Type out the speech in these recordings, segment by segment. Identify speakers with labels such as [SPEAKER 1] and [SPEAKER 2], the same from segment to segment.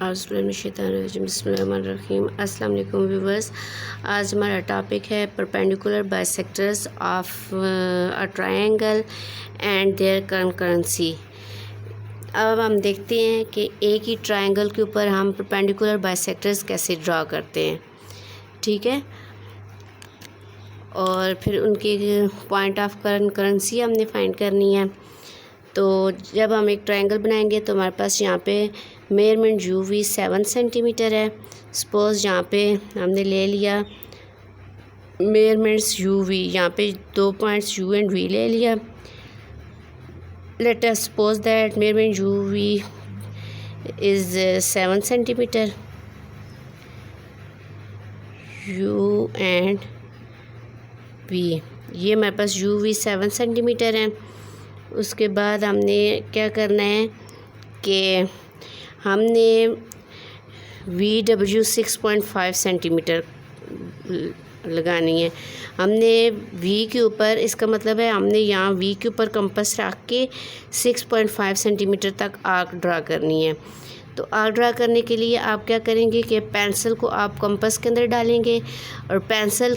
[SPEAKER 1] बिस्मिल्लाहिर्रहमानिर्रहीम। अस्सलाम वालेकुम व्यूवर्स। आज हमारा टॉपिक है perpendicular bisectors of a triangle and their concurrency. अब हम देखते हैं कि एक ही ट्रायंगल के ऊपर हम परपेंडिकुलर बाइसेक्टर्स कैसे ड्रा करते हैं, ठीक है। और फिर उनके पॉइंट ऑफ कंकरेंसी हमने फाइंड करनी है। तो जब हम एक ट्रायंगल बनाएंगे तो हमारे पास यहाँ पे मेजरमेंट यू वी 7 सेंटीमीटर है। सपोज़ यहाँ पे हमने ले लिया मेजरमेंट्स यू वी, यहाँ पे 2 पॉइंट्स यू एंड वी ले लिया। Let us suppose that measurement U V is 7 centimetre, U and V, ये हमारे पास यू वी 7 सेंटीमीटर है। उसके बाद हमने क्या करना है कि हमने वी डब्ल्यू 6.5 सेंटीमीटर लगानी है। हमने वी के ऊपर, इसका मतलब है हमने यहाँ वी के ऊपर कंपास रख के 6.5 सेंटीमीटर तक आर्क ड्रा करनी है। तो आर्क ड्रा करने के लिए आप क्या करेंगे कि पेंसिल को आप कंपास के अंदर डालेंगे और पेंसिल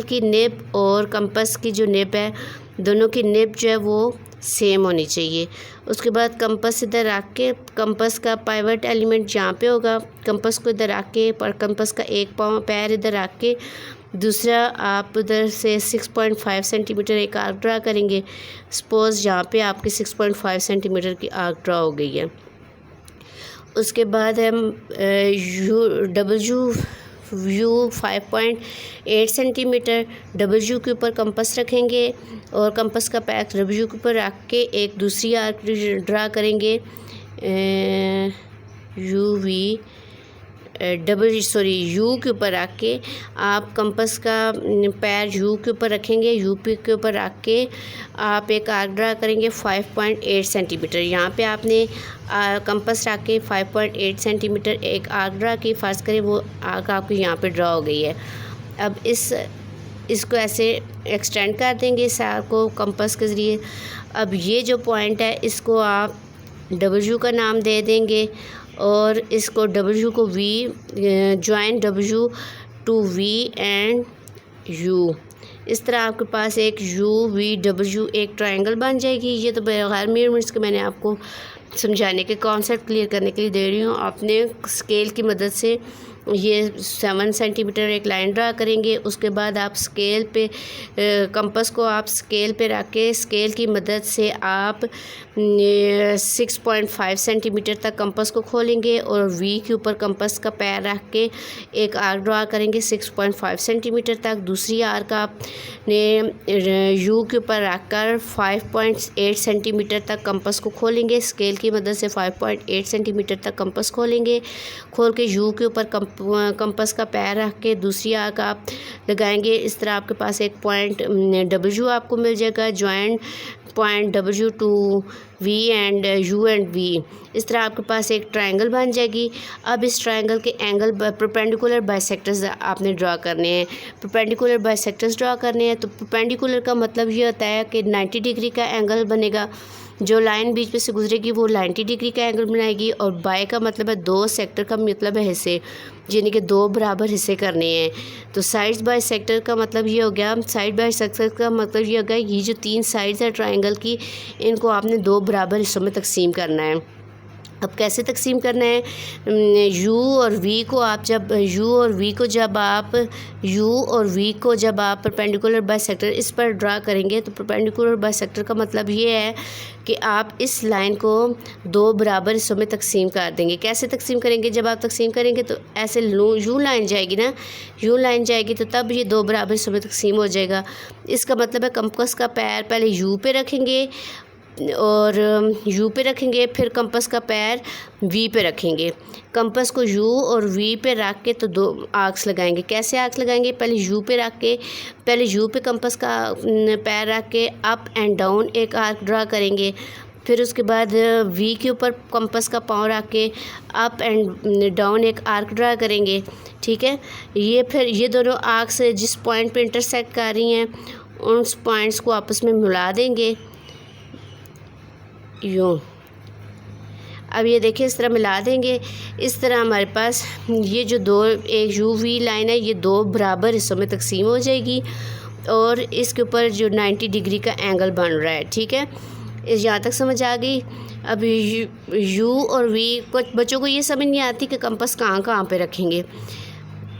[SPEAKER 1] की निब और कंपास की जो निब है, दोनों की निब जो है वो सेम होनी चाहिए। उसके बाद कंपास इधर रख के, कंपास का पाइवट एलिमेंट जहाँ पे होगा, कंपास को इधर रख के, पर कंपास का एक पैर इधर रख के, दूसरा आप उधर से 6.5 सेंटीमीटर एक आर्क ड्रा करेंगे। सपोज़ यहाँ पे आपकी 6.5 सेंटीमीटर की आर्क ड्रा हो गई है। उसके बाद हम यू 5.8 सेंटीमीटर डब्ल्यू के ऊपर कंपास रखेंगे और कंपास का पैर डब्ल्यू के ऊपर रख के एक दूसरी आर्क ड्रा करेंगे। यू के ऊपर रख के आप कंपास का पैर यू के ऊपर रखेंगे, यू पी के ऊपर रख के आप एक आर्क ड्रा करेंगे 5.8 सेंटीमीटर। यहाँ पे आपने कंपास रख के 5.8 सेंटीमीटर एक आर्क ड्रा की। फ़र्ज़ करें वो आर्क आपकी यहाँ पे ड्रा हो गई है। अब इसको ऐसे एक्सटेंड कर देंगे इस आर्क को कंपास के ज़रिए। अब ये जो पॉइंट है इसको आप डब्ल्यू का नाम दे देंगे और इसको डब्ल्यू को V, join W to V and U, इस तरह आपके पास एक यू वी डब्ल्यू एक ट्रायंगल बन जाएगी। ये तो बगैर मेजरमेंट्स के मैंने आपको समझाने के, कॉन्सेप्ट क्लियर करने के लिए दे रही हूँ। आपने स्केल की मदद से ये 7 सेंटीमीटर एक लाइन ड्रा करेंगे। उसके बाद आप स्केल पे कंपास को आप स्केल पे रख के, स्केल की मदद से आप 6.5 सेंटीमीटर तक कंपास को खोलेंगे और वी के ऊपर कंपास का पैर रख के एक आर्क ड्रा करेंगे 6.5 सेंटीमीटर तक। दूसरी आर्क आपने यू के ऊपर रख कर 5.8 सेंटीमीटर तक कंपास को खोलेंगे। स्केल की मदद से 5.8 सेंटीमीटर तक कंपास खोलेंगे। खोल के यू के ऊपर कंपास का पैर रख के दूसरी आर्क आप लगाएंगे। इस तरह आपके पास एक पॉइंट डब्ल्यू आपको मिल जाएगा, joint point W to V and U and V. इस तरह आपके पास एक ट्रायंगल बन जाएगी। अब इस ट्रायंगल के एंगल परपेंडिकुलर बाइसेक्टर्स आपने ड्रा करने हैं। परपेंडिकुलर बाइसेक्टर्स ड्रा करने हैं तो परपेंडिकुलर का मतलब ये होता है कि 90 डिग्री का एंगल बनेगा। जो लाइन बीच में से गुजरेगी वो 90 डिग्री का एंगल बनाएगी। और बाय का मतलब है 2 सेक्टर का मतलब है हिस्से, यानी कि 2 बराबर हिस्से करने हैं। तो साइड्स बाय सेक्टर का मतलब ये हो गया, साइड बाय सेक्टर का मतलब ये हो गया, ये जो 3 साइड्स है ट्रायंगल की, इनको आपने 2 बराबर हिस्सों में तकसीम करना है। अब कैसे तकसीम करना है, यू और वी को जब आप परपेंडिकुलर बाइसेक्टर इस पर ड्रा करेंगे तो परपेंडिकुलर बाइसेक्टर का मतलब ये है कि आप इस लाइन को 2 बराबर हिस्सों में तकसीम कर देंगे। कैसे तकसीम करेंगे, जब आप तकसीम करेंगे तो ऐसे यू लाइन जाएगी ना, यू लाइन जाएगी तो तब ये 2 बराबर हिस्सों में तकसीम हो जाएगा। इसका मतलब है कंपास का पैर पहले यू पे रखेंगे और यू पे रखेंगे, फिर कंपास का पैर वी पे रखेंगे। कंपास को यू और वी पे रख के तो 2 आर्क्स लगाएंगे। कैसे आर्क्स लगाएंगे, पहले यू पे कंपास का पैर रख के अप एंड डाउन एक आर्क ड्रा करेंगे। फिर उसके बाद वी के ऊपर कंपास का पाँव रख के अप एंड डाउन एक आर्क ड्रा करेंगे, ठीक है। फिर ये दोनों आर्क्स जिस पॉइंट पे इंटरसेक्ट कर रही हैं उन पॉइंट्स को आपस में मिला देंगे यूँ। अब ये देखिए इस तरह मिला देंगे। इस तरह हमारे पास ये जो दो एक यू वी लाइन है ये दो बराबर हिस्सों में तकसीम हो जाएगी और इसके ऊपर जो 90 डिग्री का एंगल बन रहा है। ठीक है, इस यहाँ तक समझ आ गई। अब यू और वी, कुछ बच्चों को ये समझ नहीं आती कि कंपास कहाँ कहाँ पे रखेंगे।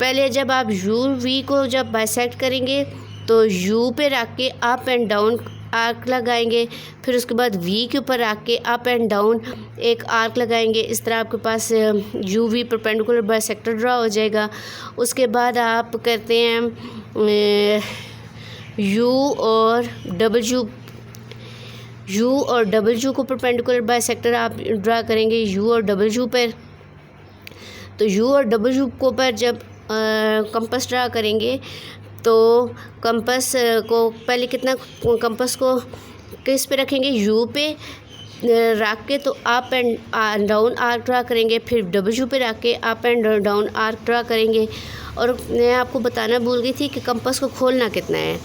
[SPEAKER 1] पहले जब आप यू वी को जब बाइसेक्ट करेंगे तो यू पे रख के अप एंड डाउन आर्क लगाएंगे, फिर उसके बाद वी के ऊपर रख के अप एंड डाउन एक आर्क लगाएंगे। इस तरह आपके पास U V perpendicular bisector draw हो जाएगा। उसके बाद आप करते हैं यू और डबल को परपेंडिकुलर बाइसेक्टर आप ड्रा करेंगे यू और डबल यू पर। तो यू और डबल यू को पर जब कंपास ड्रा करेंगे तो कंपास को पहले कंपास को किस पे रखेंगे, यू पे रख के तो up and down arc draw करेंगे, फिर डबल यू पे रख के up and down arc draw करेंगे। और मैं आपको बताना भूल गई थी कि कंपास को खोलना कितना है।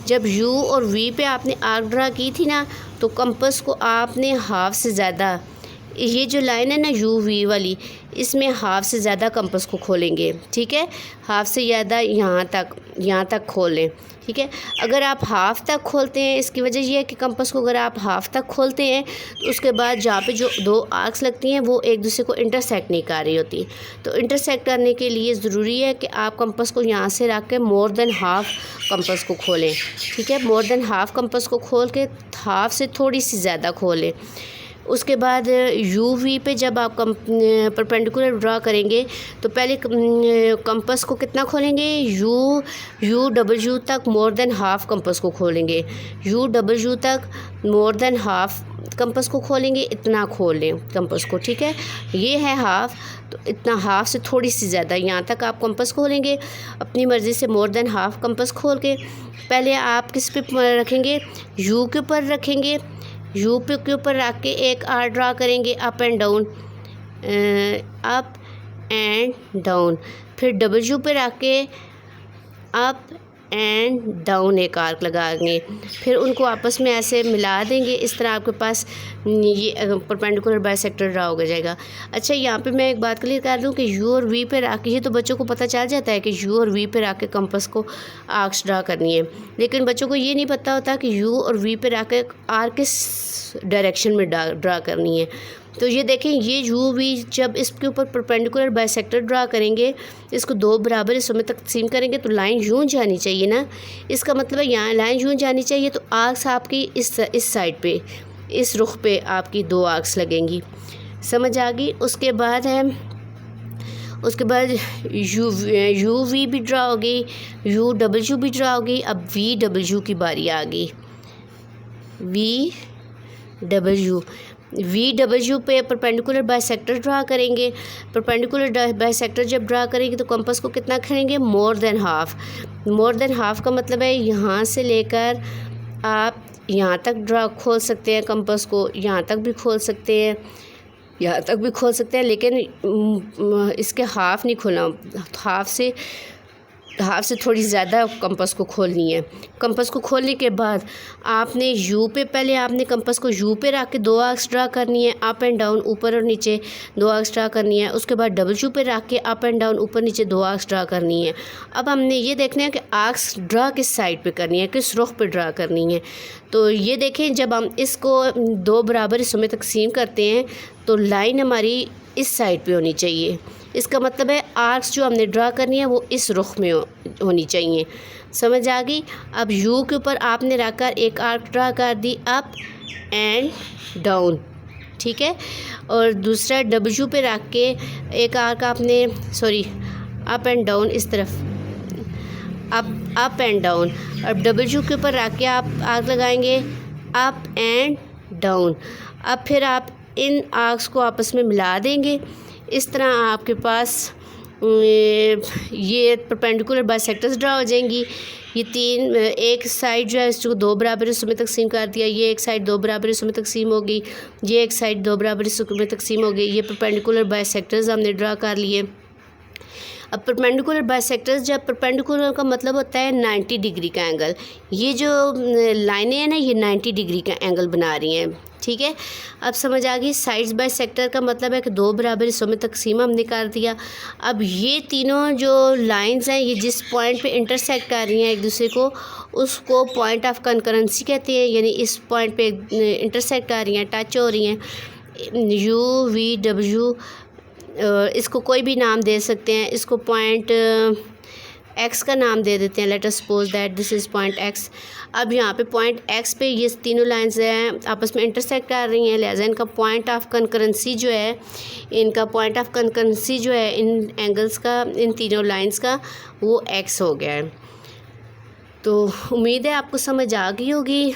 [SPEAKER 1] जब यू और वी पे आपने आर्क ड्रा की थी ना तो कंपास को आपने हाफ से ज़्यादा, ये जो लाइन है ना यू वी वाली, इसमें हाफ से ज़्यादा कंपास को खोलेंगे। ठीक है, हाफ से ज़्यादा यहाँ तक खोल लें। ठीक है, अगर आप हाफ तक खोलते हैं, इसकी वजह यह है कि कंपास को अगर आप हाफ तक खोलते हैं तो उसके बाद जहाँ पे जो दो आर्क्स लगती हैं वो एक दूसरे को इंटरसेक्ट नहीं कर रही होती। तो इंटरसेक्ट करने के लिए ज़रूरी है कि आप कंपास को यहाँ से रख के मोर देन हाफ कंपास को खोलें। ठीक है, मोर देन हाफ कंपास को खोल के हाफ से थोड़ी सी ज़्यादा खोलें। उसके बाद यू वी पे जब आप परपेंडिकुलर ड्रा करेंगे तो पहले कंपास को कितना खोलेंगे, यू डबल यू तक मोर देन हाफ कंपास को खोलेंगे। यू डबल यू तक मोर देन हाफ कंपास को खोलेंगे, इतना खोल लें कंपास को। ठीक है, ये है हाफ, तो इतना हाफ से थोड़ी सी ज़्यादा यहाँ तक आप कंपास खोलेंगे अपनी मर्ज़ी से। मोर देन हाफ कंपास खोल के पहले आप किस पे रखेंगे, यू के ऊपर रखेंगे। यू पे के ऊपर रख के एक आर ड्रा करेंगे अप एंड डाउन, फिर डबल यू पे रख के अप एंड डाउन एक आर्क लगाएंगे, फिर उनको आपस में ऐसे मिला देंगे। इस तरह आपके पास ये परपेंडिकुलर बाइसेक्टर ड्रा हो जाएगा। अच्छा, यहाँ पे मैं एक बात क्लियर कर दूँ कि यू और वी पे रख के, ये तो बच्चों को पता चल जाता है कि यू और वी पे रख के कंपास को आर्क्स ड्रा करनी है, लेकिन बच्चों को ये नहीं पता होता कि यू और वी पे रख के आर्क किस डायरेक्शन में ड्रा करनी है। तो ये देखें, ये यू वी जब इसके ऊपर परपेंडिकुलर बाइसेक्टर ड्रा करेंगे, इसको दो बराबर हिस्सों में तकसीम करेंगे तो लाइन यूँ जानी चाहिए ना। इसका मतलब है यहाँ लाइन यूँ जानी चाहिए, तो आर्क्स आपकी इस साइड पे, इस रुख पे आपकी दो आर्क्स लगेंगी। समझ आ गई। उसके बाद यू वी भी ड्रा हो गई, यू डबल यू भी ड्रा हो गई। अब वी डबल यू की बारी आ गई। वी डबल यू पे परपेंडिकुलर बाइसेक्टर ड्रा करेंगे। परपेंडिकुलर बाइसेक्टर जब ड्रा करेंगे तो कंपास को कितना करेंगे, more than half. More than half का मतलब है यहाँ से लेकर आप यहाँ तक खोल सकते हैं कंपास को, यहाँ तक भी खोल सकते हैं, यहाँ तक भी खोल सकते हैं, लेकिन इसके हाफ नहीं खोलना, हाफ से थोड़ी ज़्यादा कंपास को खोलनी है। कंपास को खोलने के बाद आपने यू पे, पहले आपने कंपास को यू पे रख के दो आर्क्स ड्रा करनी है, अप एंड डाउन, ऊपर और नीचे दो आर्क्स ड्रा करनी है। उसके बाद डबल यू पे रख के अप एंड डाउन, ऊपर नीचे दो आर्क्स ड्रा करनी है। अब हमने ये देखना है कि आर्क्स ड्रा किस साइड पे करनी है, किस रुख पे ड्रा करनी है। तो ये देखें, जब हम इसको दो बराबर हिस्सों में तकसीम करते हैं तो लाइन हमारी इस साइड पे होनी चाहिए। इसका मतलब है आर्क्स जो हमने ड्रा करनी है वो इस रुख में होनी चाहिए। समझ आ गई। अब यू के ऊपर आपने रखकर एक आर्क ड्रा कर दी अप एंड डाउन, ठीक है, और दूसरा डब्ल्यू पे रख के एक आर्क आपने अप एंड डाउन, इस तरफ अप एंड डाउन। अब डब्ल्यू के ऊपर रख के आप आर्क लगाएंगे अप एंड डाउन। अब फिर आप इन आर्क्स को आपस में मिला देंगे। इस तरह आपके पास ये परपेंडिकुलर बाइसेक्टर्स ड्रा हो जाएंगी। ये तीन, एक साइड जो है इसको दो बराबर हिस्सों में तकसीम कर दिया, ये एक साइड दो बराबर हिस्सों में तकसीम हो गई, ये एक साइड दो बराबर हिस्सों में तकसीम हो गई। ये परपेंडिकुलर बाइसेक्टर्स हमने ड्रा कर लिए। अब परपेंडिकुलर बाइसेक्टर्स, जब परपेंडिकुलर का मतलब होता है 90 डिग्री का एंगल, ये जो लाइनें हैं ना ये 90 डिग्री का एंगल बना रही हैं, ठीक है। अब समझ आ गई। साइड्स बाय सेक्टर का मतलब है कि दो बराबर हिस्सों में तकसीम हमने कर दिया। अब ये तीनों जो लाइंस हैं ये जिस पॉइंट पे इंटरसेक्ट कर रही हैं एक दूसरे को, उसको पॉइंट ऑफ कंकरेंसी कहते हैं, यानी इस पॉइंट पे इंटरसेक्ट कर रही हैं, टच हो रही हैं। यू वी डब्ल्यू, इसको कोई भी नाम दे सकते हैं, इसको पॉइंट एक्स का नाम दे देते हैं। Late us suppose that this is point x. अब यहाँ पे पॉइंट एक्स पे ये तीनों लाइंस हैं आपस में इंटरसेक्ट कर रही हैं, लिहाजा इनका पॉइंट ऑफ कंकरेंसी जो है, इनका पॉइंट ऑफ कंकरेंसी जो है इन एंगल्स का, इन तीनों लाइंस का, वो एक्स हो गया है। तो उम्मीद है आपको समझ आ गई होगी।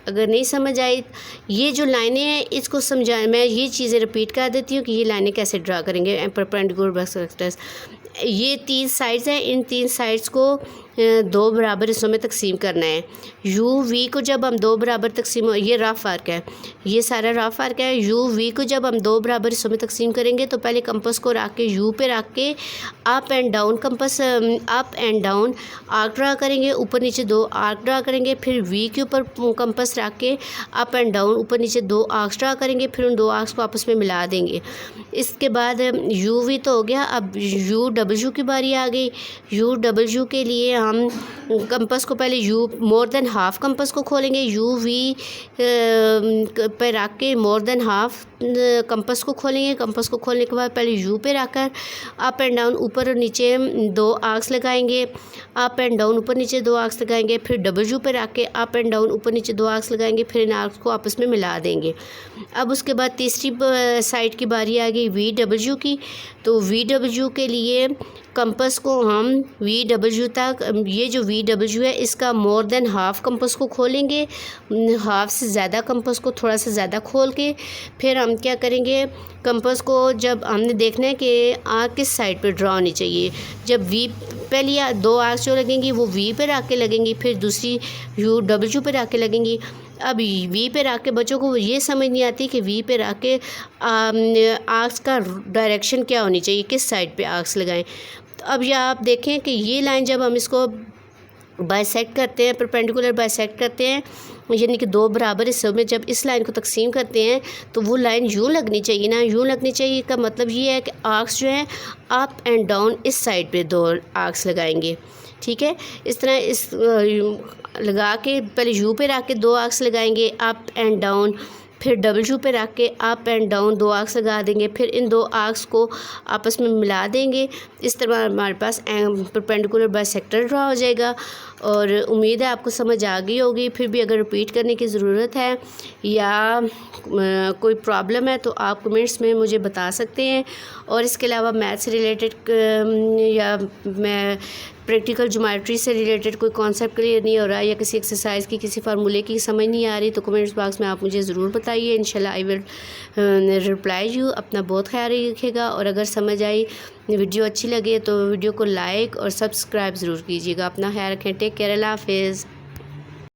[SPEAKER 1] अगर नहीं समझ आई, ये जो लाइनें हैं इसको समझा, मैं ये चीज़ें रिपीट कर देती हूँ कि ये लाइनें कैसे ड्रा करेंगे परपेंडिकुलर बाइसेक्टर्स। ये 3 साइड्स हैं, इन 3 साइड्स को 2 बराबर हिस्सों में तकसीम करना है। यू वी को जब हम 2 बराबर तकसीम, ये रफ आर्क है, ये सारा रफ आर्क है। यू वी को जब हम 2 बराबर हिस्सों में तकसीम करेंगे तो पहले कंपास को रख के यू पे रख के up and down compass, up and down arc draw करेंगे, ऊपर नीचे 2 आर्क ड्रा करेंगे। फिर वी के ऊपर कंपास रख के अप एंड डाउन ऊपर नीचे 2 आर्क्स ड्रा करेंगे, फिर उन 2 आर्क्स को आपस में मिला देंगे। इसके बाद यू वी तो हो गया। अब यू डब्ल्यू की बारी आ गई। यू डब्ल्यू के लिए हम कंपास को पहले you more than half compass को खोलेंगे, यू वी पे रख के मोर देन हाफ कंपास को खोलेंगे। कंपास को खोलने के बाद पहले यू पे रखकर अप एंड डाउन ऊपर और नीचे 2 आर्क्स लगाएंगे, अप एंड डाउन ऊपर नीचे 2 आर्क्स लगाएंगे। फिर डब्ल्यू पे रख के अप एंड डाउन ऊपर नीचे 2 आर्क्स लगाएंगे, फिर इन आर्क्स को आपस में मिला देंगे। अब उसके बाद तीसरी साइड की बारी आ गई वी डब्ल्यू की। तो वी डब्ल्यू के लिए कंपास को हम वी डब्ल्यू तक, ये जो वी डब्ल्यू है इसका मोर देन हाफ कंपास को खोलेंगे, हाफ से ज़्यादा कंपास को थोड़ा सा ज़्यादा खोल के फिर हम क्या करेंगे, कंपास को जब हमने देखना है कि आर्क किस साइड पे ड्रा होनी चाहिए, जब वी पहली 2 आर्क जो लगेंगी वो वी पे रख के लगेंगी, फिर दूसरी यू डब्ल्यू पे रख के लगेंगी। अब वी पे रख के बच्चों को ये समझ नहीं आती कि वी पे रख के आर्क्स का डायरेक्शन क्या होनी चाहिए, किस साइड पे आर्क्स लगाएं। तो अब यह आप देखें कि ये लाइन जब हम इसको बाइसेक्ट करते हैं, परपेंडिकुलर बाइसेक्ट करते हैं, यानी कि 2 बराबर हिस्सों में जब इस लाइन को तकसीम करते हैं तो वो लाइन यूँ लगनी चाहिए ना, यूँ लगनी चाहिए। का मतलब ये है कि आर्क्स जो हैं अप एंड डाउन इस साइड पे 2 आर्क्स लगाएंगे, ठीक है। इस तरह इस लगा के पहले यू पे रख के 2 आर्क्स लगाएंगे अप एंड डाउन, फिर डब्ल्यू पे रख के अप एंड डाउन 2 आर्क्स लगा देंगे, फिर इन 2 आर्क्स को आपस में मिला देंगे। इस तरह हमारे पास परपेंडिकुलर बाइसेक्टर ड्रा हो जाएगा। और उम्मीद है आपको समझ आ गई होगी। फिर भी अगर रिपीट करने की ज़रूरत है या कोई प्रॉब्लम है तो आप कमेंट्स में मुझे बता सकते हैं। और इसके अलावा मैथ से रिलेटेड या मैं प्रैक्टिकल ज्योमेट्री से रिलेटेड कोई कॉन्सेप्ट क्लियर नहीं हो रहा या किसी एक्सरसाइज की किसी फार्मूले की समझ नहीं आ रही तो कमेंट्स बॉक्स में आप मुझे ज़रूर बताइए। इंशाल्लाह आई विल रिप्लाई यू। अपना बहुत ख्याल रखिएगा और अगर समझ आई, वीडियो अच्छी लगे तो वीडियो को लाइक और सब्सक्राइब ज़रूर कीजिएगा। अपना ख्याल रखें। Take care. अल्लाह हाफिज़।